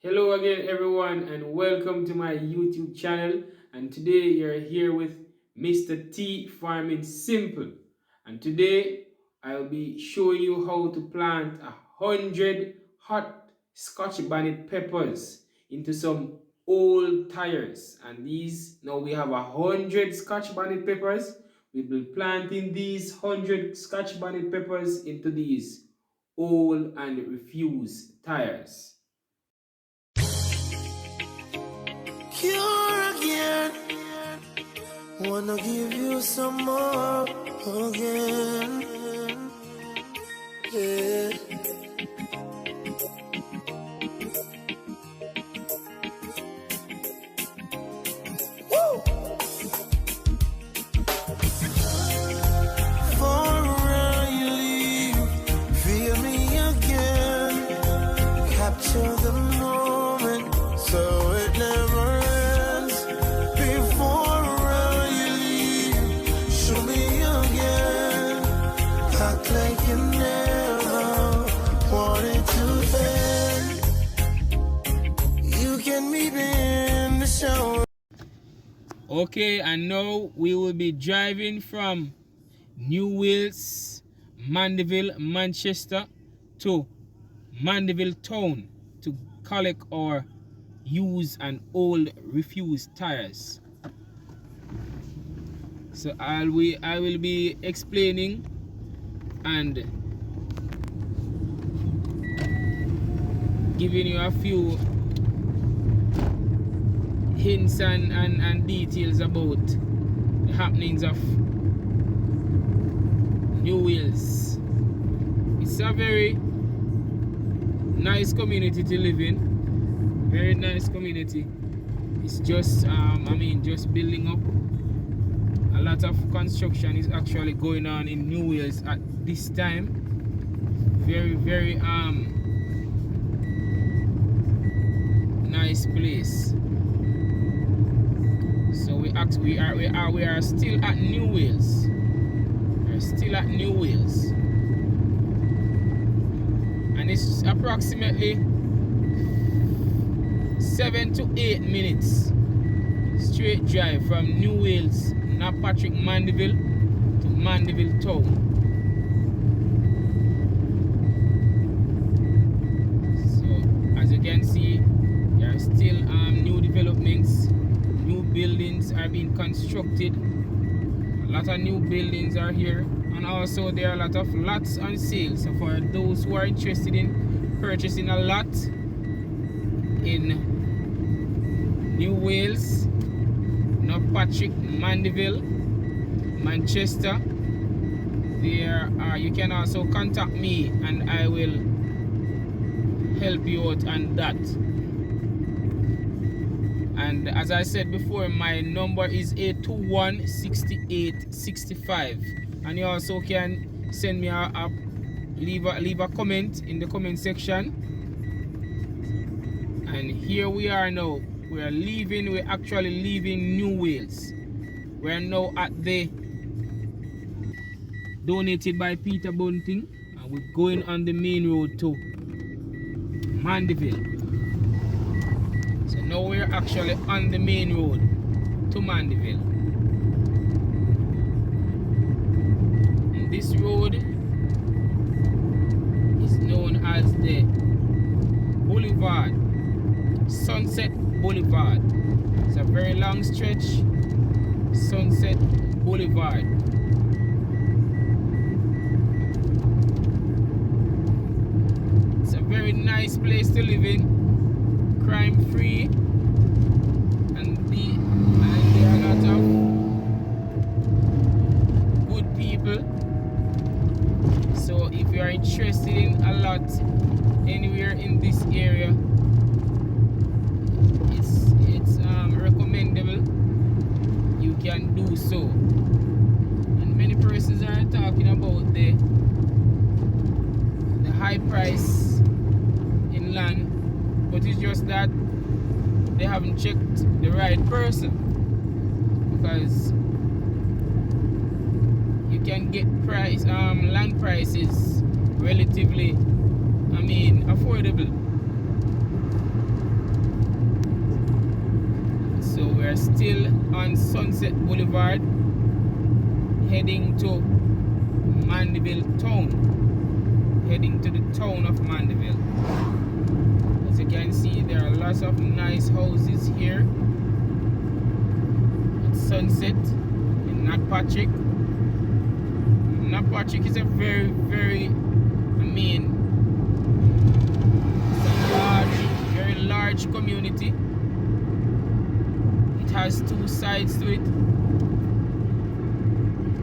Hello again, everyone, and welcome to my YouTube channel. And today you're here with Mr. T Farming Simple. And today I'll be showing you how to plant 100 hot Scotch bonnet peppers into some old tires. And these now we have 100 Scotch bonnet peppers. We'll be planting these 100 Scotch bonnet peppers into these old and refused tires. Cure again. Wanna give you some more again. Yeah. Woo! For around you leave, feel me again. Capture the moment so it never ends. Before around you leave, show me again. Act like you never wanted to end. You can meet me in the shower. Okay, and now we will be driving from New Wales, Mandeville, Manchester to Mandeville town to collect our used and old refused tires. So I will be explaining and giving you a few hints and details about the happenings of New Wales. It's a very nice community to live in. Very nice community. It's just just building up. A lot of construction is actually going on in New Wales at this time. Very nice place. So we are still at New Wales. We're still at New Wales. And it's approximately 7 to 8 minutes straight drive from New Wales, Patrick, Mandeville to Mandeville town. So as you can see, there are still new developments. New buildings are being constructed. A lot of new buildings are here, and also there are a lot of lots on sale. So for those who are interested in purchasing a lot in New Wales, Patrick, Mandeville, Manchester, there you can also contact me and I will help you out on that. And as I said before, my number is 821-6865, and you also can send me leave a comment in the comment section. And here we are now. We're actually leaving New Wales. We're now at the donated by Peter Bunting, and we're going on the main road to Mandeville. So now we're actually on the main road to Mandeville. And this road is known as the Boulevard, Sunset Boulevard. It's a very long stretch, Sunset Boulevard. It's a very nice place to live in, crime free, and there are a lot of good people. So if you are interested in a lot anywhere in this area, it's recommendable. You can do so. And many persons are talking about the high price in land, but it's just that they haven't checked the right person, because you can get land prices relatively affordable. are still on Sunset Boulevard, heading to Mandeville town. Heading to the town of Mandeville. As you can see, there are lots of nice houses here at Sunset in Patrick. Patrick is a very, it's a very large community. It has two sides to it.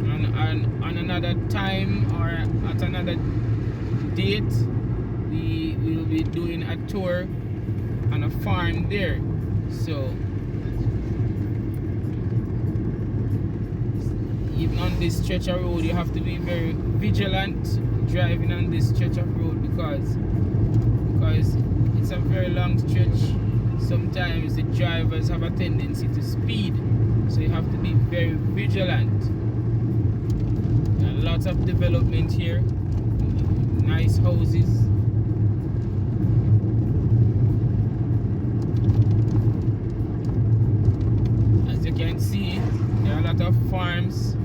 And on another time or at another date, we will be doing a tour on a farm there. So even on this stretch of road, you have to be very vigilant driving on this stretch of road because it's a very long stretch. Sometimes the drivers have a tendency to speed, so you have to be very vigilant. There are lots of development here, nice houses. As you can see, there are a lot of farms.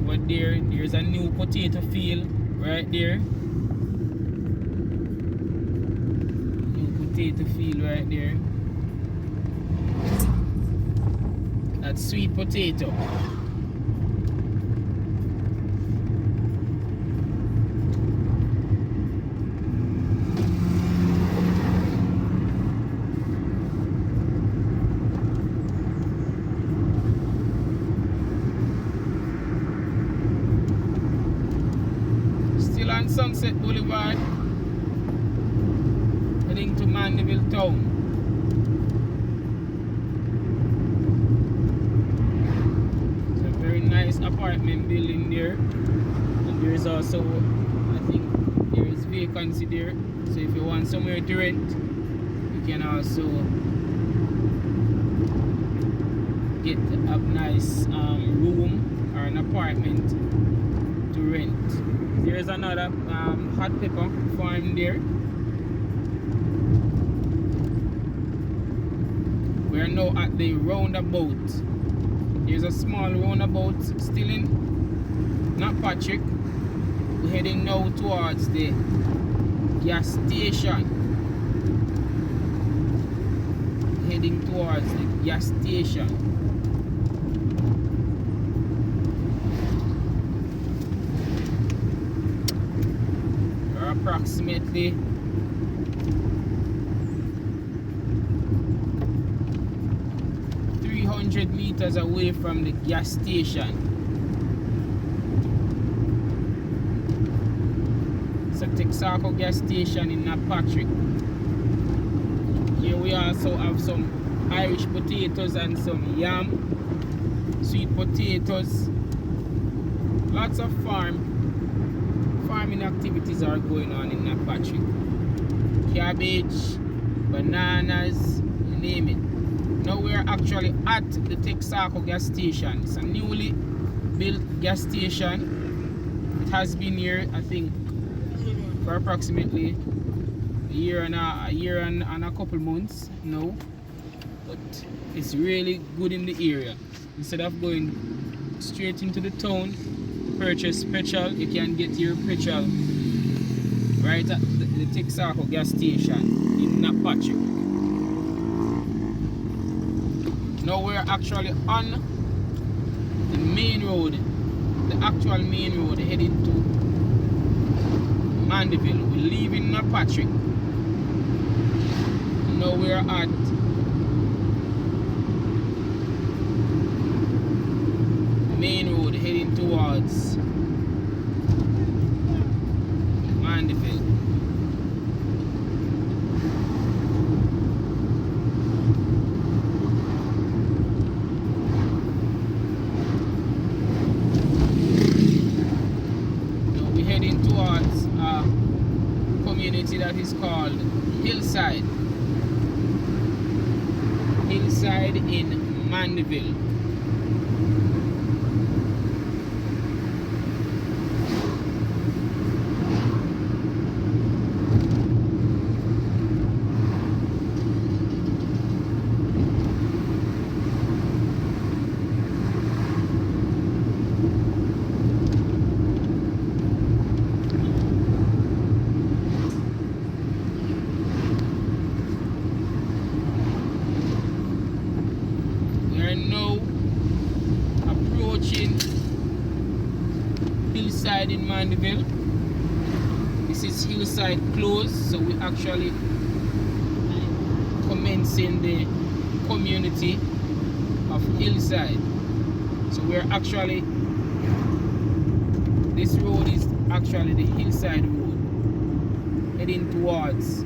Over there's a new potato field right there. New potato field right there. That's sweet potato. Sunset Boulevard, heading to Mandeville town. It's a very nice apartment building there, and there is also, I think, there is vacancy there. So if you want somewhere to rent, you can also get a nice room or an apartment to rent. There is another hot pepper farm there. We are now at the roundabout. There's a small roundabout still in Patrick. We're heading now towards the gas station. Heading towards the gas station. Approximately 300 meters away from the gas station. It's a Texaco gas station in Patrick. Here we also have some Irish potatoes and some yam, sweet potatoes. Lots of farming activities are going on in Patrick. Cabbage, bananas, you name it. Now we're actually at the Texaco gas station. It's a newly built gas station. It has been here, I think, for approximately a year and a couple months now. But it's really good in the area. Instead of going straight into the town to purchase petrol, you can get your petrol right at the Texaco gas station in Patrick. Now we're actually on the main road, the actual main road heading to Mandeville. We're leaving Patrick. Now we're at main road heading towards Mandeville. Now we're heading towards a community that is called Hillside in Mandeville. hillside in Mandeville. This is hillside close, so we actually commencing the community of hillside. So we're actually, this road is actually the hillside road heading towards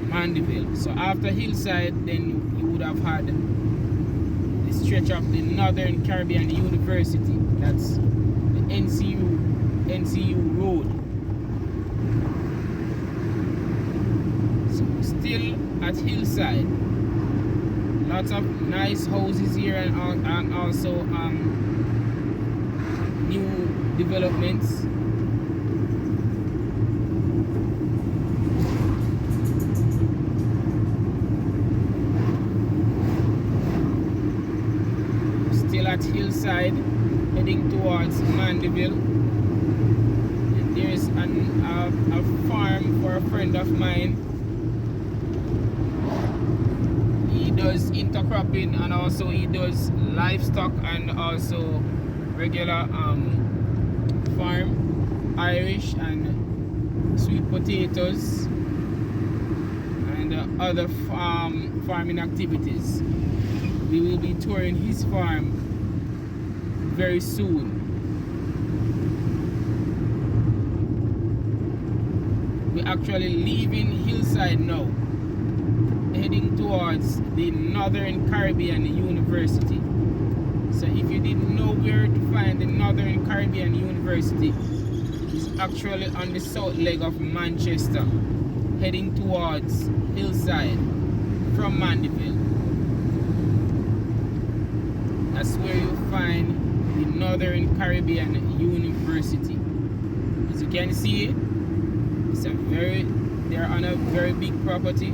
Mandeville. So after hillside, then you would have had the stretch of the Northern Caribbean University. That's the NCU road. So still at hillside. Lots of nice houses here and also new developments. Still at hillside, heading towards Mandeville. And there's a farm for a friend of mine. He does intercropping and also he does livestock and also regular farm, Irish and sweet potatoes and other farming activities. We will be touring his farm very soon. We're actually leaving hillside now, heading towards the Northern Caribbean University. So if you didn't know where to find the Northern Caribbean University, it's actually on the south leg of Manchester, heading towards hillside from Mandeville. That's where you find the Northern Caribbean University. As you can see, they're on a very big property.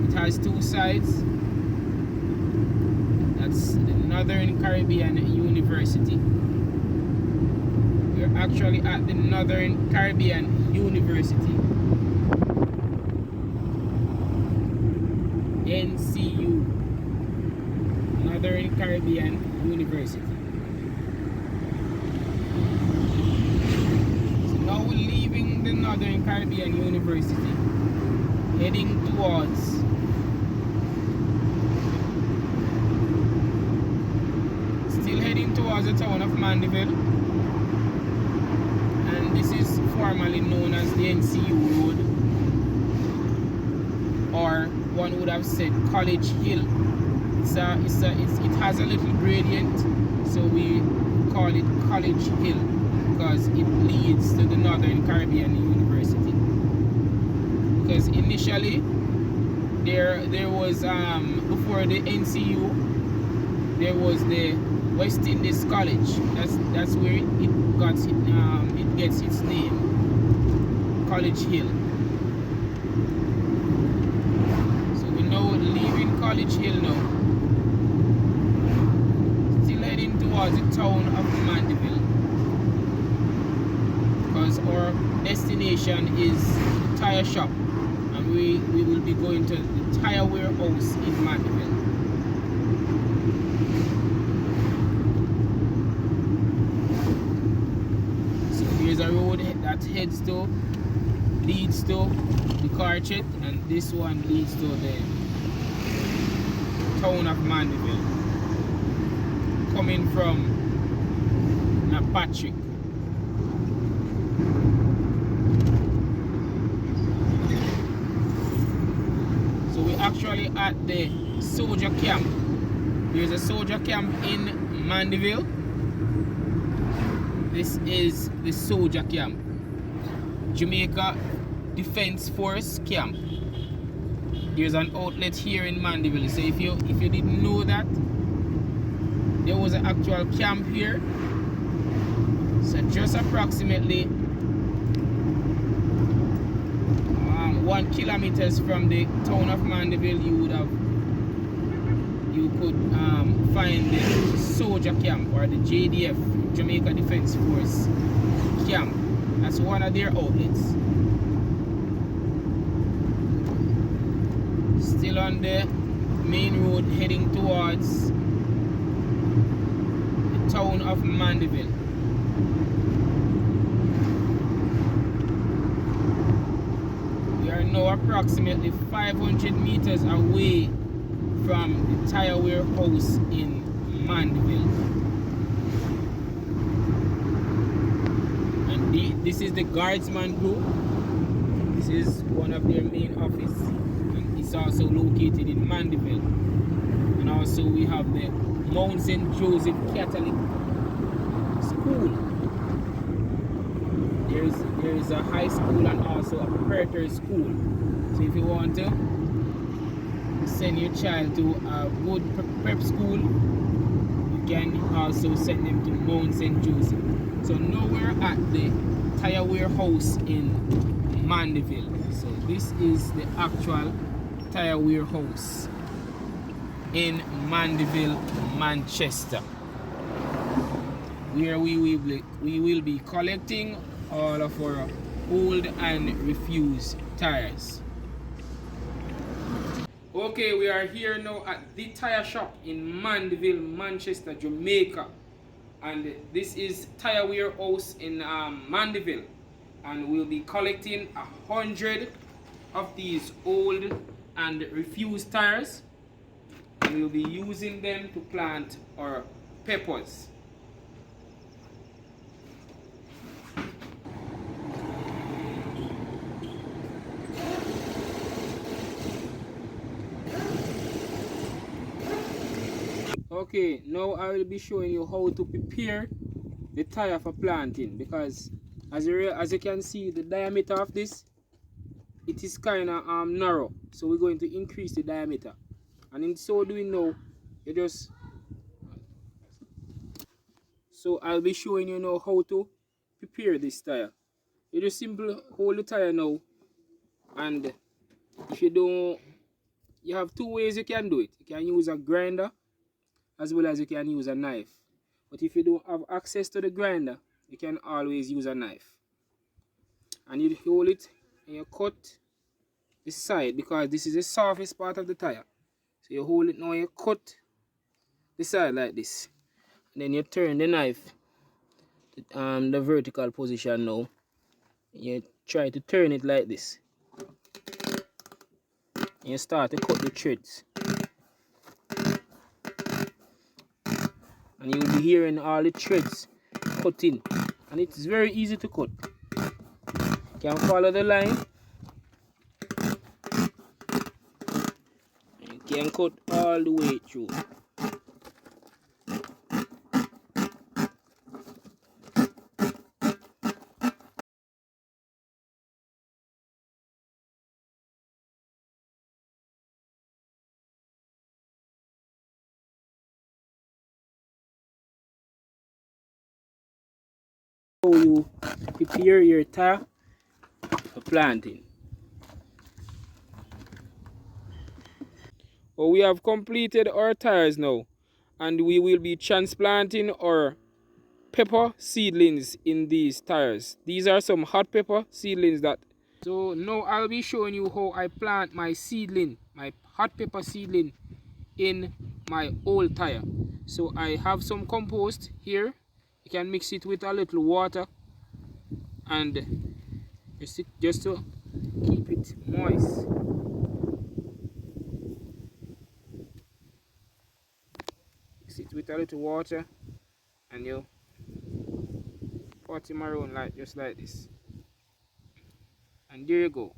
It has two sides. That's the Northern Caribbean University. We're actually at the Northern Caribbean University. NCU. Northern Caribbean University. So now we're leaving the Northern Caribbean University, heading towards the town of Mandeville, and this is formerly known as the NCU Road, or one would have said College Hill. It has a little gradient, so we call it College Hill because it leads to the Northern Caribbean University. Because initially there was before the NCU there was the West Indies College. That's where it gets its name, College Hill. So we're now leaving College Hill now, still heading towards the town of Mandeville, because our destination is the tire shop, and we will be going to the tire warehouse in Mandeville. There's a road that leads to the Carchet, and this one leads to the town of Mandeville, coming from Patrick. So we're actually at the soldier camp. There's a soldier camp in Mandeville. This is the soldier camp, Jamaica Defense Force camp. There's an outlet here in Mandeville. So if you didn't know that, there was an actual camp here. So just approximately 1 kilometer from the town of Mandeville, you could find the soldier camp, or the JDF, Jamaica Defense Force camp. That's one of their outlets. Still on the main road heading towards the town of Mandeville. now approximately 500 meters away from the tire warehouse in Mandeville. And this is the Guardsman Group. This is one of their main office, and it's also located in Mandeville. And also we have the Mount St. Joseph Catholic School. There is a high school and also a preparatory school. So if you want to send your child to a good prep school, you can also send them to Mount St. Joseph. So now we're at the tire warehouse in Mandeville. So this is the actual tire warehouse in Mandeville, Manchester, where we will be collecting all of our old and refused tires. Okay, we are here now at the tire shop in Mandeville, Manchester, Jamaica, and this is tire warehouse in Mandeville, and we'll be collecting 100 of these old and refused tires, and we'll be using them to plant our peppers. Okay, now I will be showing you how to prepare the tire for planting, because as you can see, the diameter of this, it is kind of narrow, so we're going to increase the diameter, and in so doing now, so I'll be showing you now how to prepare this tire. You just simply hold the tire now, and if you don't, you have two ways you can do it. You can use a grinder as well as you can use a knife. But if you don't have access to the grinder, you can always use a knife. And you hold it and you cut the side, because this is the softest part of the tire. So you hold it now and you cut the side like this. And then you turn the knife to the vertical position now. You try to turn it like this. And you start to cut the threads. And you will be hearing all the threads cutting. And it's very easy to cut. You can follow the line. You can cut all the way through. How you prepare your tire for planting. Well, we have completed our tires now, and we will be transplanting our pepper seedlings in these tires. These are some hot pepper seedlings that. So now I'll be showing you how I plant my seedling, my hot pepper seedling, in my old tire. So I have some compost here. You can mix it with a little water, and just to keep it moist. Mix it with a little water, and you pot him around like just like this, and there you go.